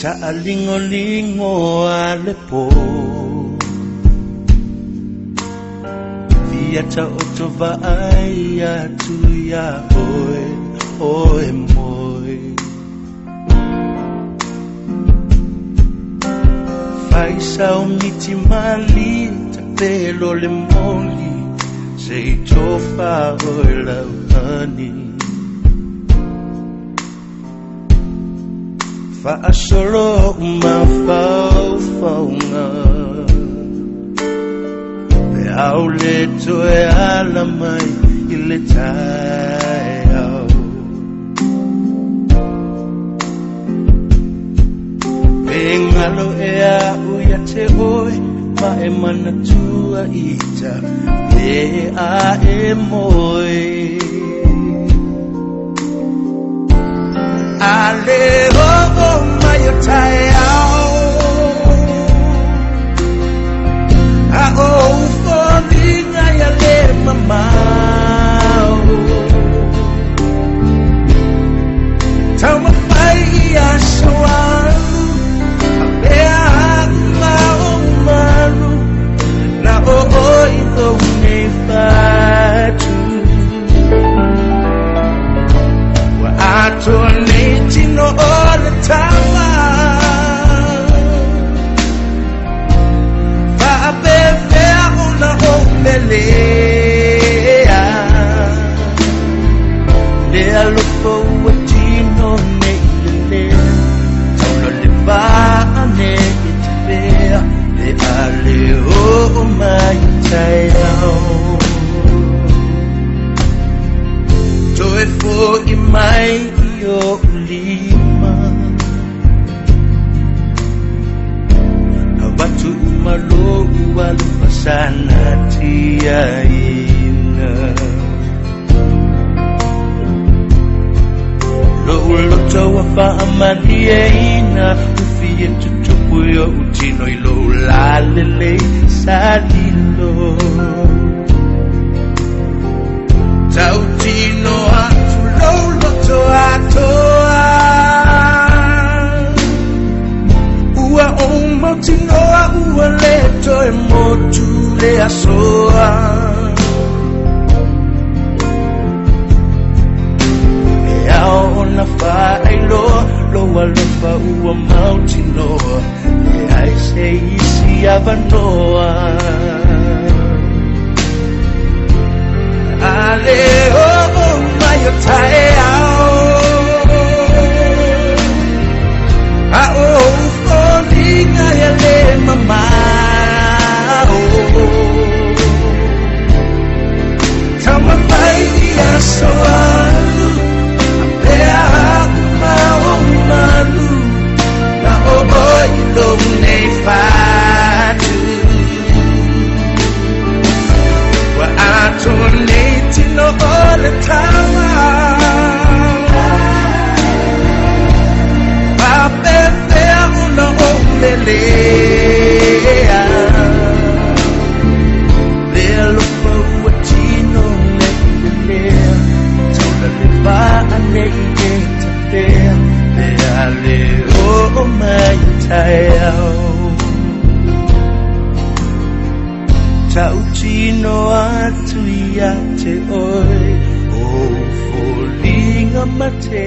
Ta'alingo-lingo alepo Via ta'otova ai atu ya oe moi Faisa o miti mali ta pelo le moli Se tofa oe lauhani Fa'asolo umafaufaunga Pe au le toe ala mai I le tae au Pe ngalo e au ia te oe Ma e manatua ita Me a e moe Ale ho mai o tae au A o fōninga ia le mamau Tau mawhai I a soalu A mea hanga o malu Na o oi o nei whatu Wa atoa nei tino o le tawa Whaapewhea o na o melea Lea lupo ua tino nei lelea Tauna le vāne I te whea Lea leo o mai tai au Toe fo I mai I o lima Awatu umalo ualu pasana tia ina Lo uloto wa whaamani e ina Ufi e tutupu yo utino I lo lalele salilo Tau tino atu lo loto atoa Ua o mautinoa ua leto e motu le asoa E ao o na whaeloa Loa lefa ua mautinoa E ai se isi avanoa Ale o mai o tae au A o fōninga ia le mamau Tama mai I a soalu A pea mau malu Na o oi lo nei whatu Wa atoa nei tino o le tawa Whapewhea una o melea Lea lupa ua tino nei lelea Tauna le vāne I e te whea Lea leo o mai tae au Tau tino atu I a te oe O fōlinga mate